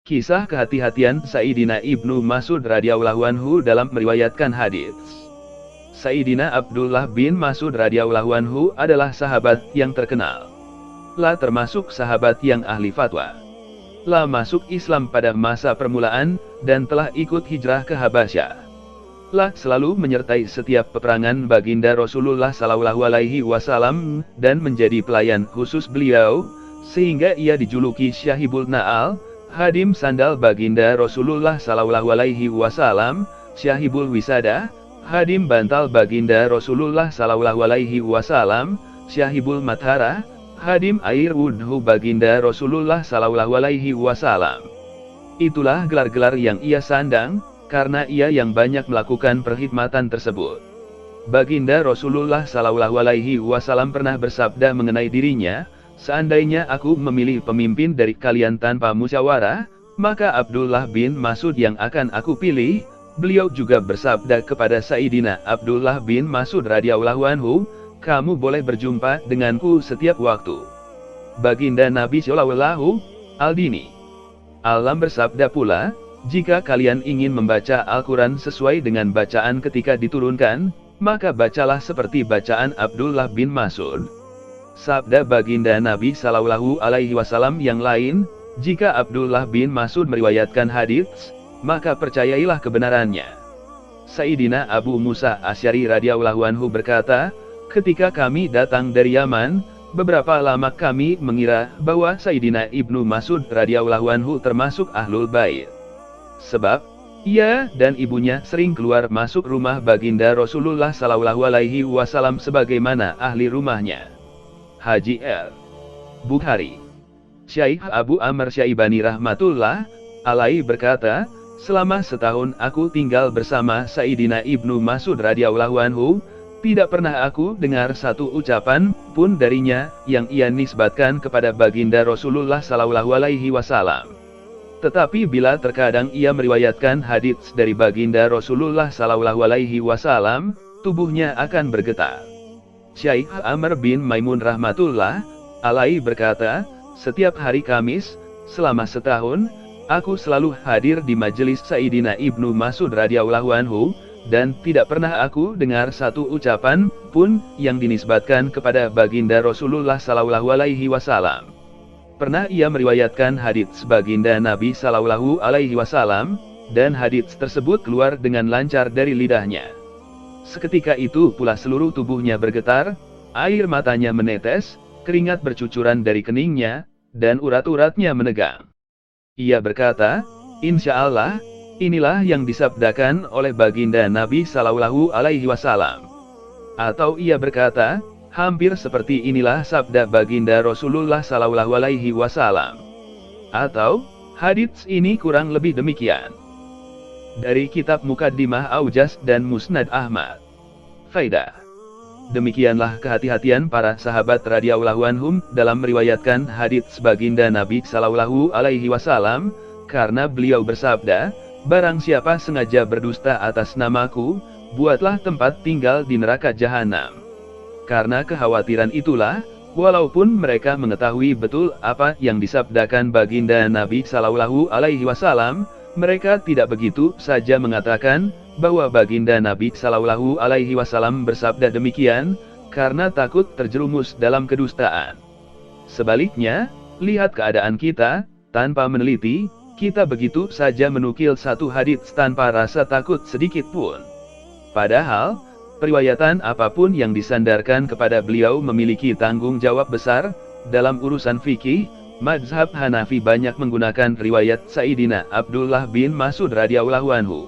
Kisah kehati-hatian Sayyidina Ibnu Mas'ud radhiyallahu anhu dalam meriwayatkan hadits. Sayyidina Abdullah bin Mas'ud radhiyallahu anhu adalah sahabat yang terkenal. La termasuk sahabat yang ahli fatwa. La masuk Islam pada masa permulaan, dan telah ikut hijrah ke Habasyah. La selalu menyertai setiap peperangan baginda Rasulullah Sallallahu Alaihi Wasallam, dan menjadi pelayan khusus beliau, sehingga ia dijuluki Syahibul Na'al, hadim sandal baginda Rasulullah Sallallahu Alaihi Wasallam, Syahibul Wisada, hadim bantal baginda Rasulullah Sallallahu Alaihi Wasallam, Syahibul Mathara, hadim air wudhu baginda Rasulullah Sallallahu Alaihi Wasallam. Itulah gelar-gelar yang ia sandang, karena ia yang banyak melakukan perkhidmatan tersebut. Baginda Rasulullah Sallallahu Alaihi Wasallam pernah bersabda mengenai dirinya, "Seandainya aku memilih pemimpin dari kalian tanpa musyawarah, maka Abdullah bin Mas'ud yang akan aku pilih." Beliau juga bersabda kepada Sayyidina Abdullah bin Mas'ud radhiyallahu anhu, "Kamu boleh berjumpa denganku setiap waktu." Baginda Nabi Shallallahu Alaihi Wasallam bersabda pula, "Jika kalian ingin membaca Al-Quran sesuai dengan bacaan ketika diturunkan, maka bacalah seperti bacaan Abdullah bin Mas'ud." Sabda baginda Nabi Sallallahu Alaihi Wasallam yang lain, "Jika Abdullah bin Mas'ud meriwayatkan hadits, maka percayailah kebenarannya." Sayyidina Abu Musa Asy'ari radhiyallahu anhu berkata, "Ketika kami datang dari Yaman, beberapa lama kami mengira bahwa Sayyidina Ibnu Mas'ud radhiyallahu anhu termasuk Ahlul Bait. Sebab ia dan ibunya sering keluar masuk rumah baginda Rasulullah Sallallahu Alaihi Wasallam sebagaimana ahli rumahnya." Haji L. Bukhari. Syekh Abu Amr Syaibani rahmatullah alaihi berkata, "Selama setahun aku tinggal bersama Sayyidina Ibnu Mas'ud radhiyallahu anhu, tidak pernah aku dengar satu ucapan pun darinya yang ia nisbatkan kepada baginda Rasulullah Sallallahu Alaihi Wasallam. Tetapi bila terkadang ia meriwayatkan hadits dari baginda Rasulullah Sallallahu Alaihi Wasallam, tubuhnya akan bergetar." Syekh Amr bin Maimun rahmatullah alaihi berkata, "Setiap hari Kamis, selama setahun, aku selalu hadir di majelis Sayyidina Ibnu Mas'ud radhiyallahu anhu, dan tidak pernah aku dengar satu ucapan pun yang dinisbatkan kepada baginda Rasulullah Sallallahu Alaihi Wasallam." Pernah ia meriwayatkan hadits baginda Nabi Sallallahu Alaihi Wasallam, dan hadits tersebut keluar dengan lancar dari lidahnya. Seketika itu pula seluruh tubuhnya bergetar, air matanya menetes, keringat bercucuran dari keningnya, dan urat-uratnya menegang. Ia berkata, "Insya Allah, inilah yang disabdakan oleh baginda Nabi Sallallahu Alaihi Wasallam." Atau ia berkata, "Hampir seperti inilah sabda baginda Rasulullah Sallallahu Alaihi Wasallam." Atau, hadits ini kurang lebih demikian. Dari kitab Muqaddimah Aujaz dan Musnad Ahmad. Faidah. Demikianlah kehati-hatian para sahabat radhiyallahu anhum dalam meriwayatkan hadits baginda Nabi Sallallahu Alaihi Wasallam, karena beliau bersabda, "Barang siapa sengaja berdusta atas namaku, buatlah tempat tinggal di neraka jahanam." Karena kekhawatiran itulah, walaupun mereka mengetahui betul apa yang disabdakan baginda Nabi Sallallahu Alaihi Wasallam, mereka tidak begitu saja mengatakan bahwa baginda Nabi Sallallahu Alaihi Wasallam bersabda demikian, karena takut terjerumus dalam kedustaan. Sebaliknya, lihat keadaan kita, tanpa meneliti, kita begitu saja menukil satu hadits tanpa rasa takut sedikit pun. Padahal, periwayatan apapun yang disandarkan kepada beliau memiliki tanggung jawab besar. Dalam urusan fikih, mazhab Hanafi banyak menggunakan riwayat Sayyidina Abdullah bin Mas'ud radhiyallahu anhu.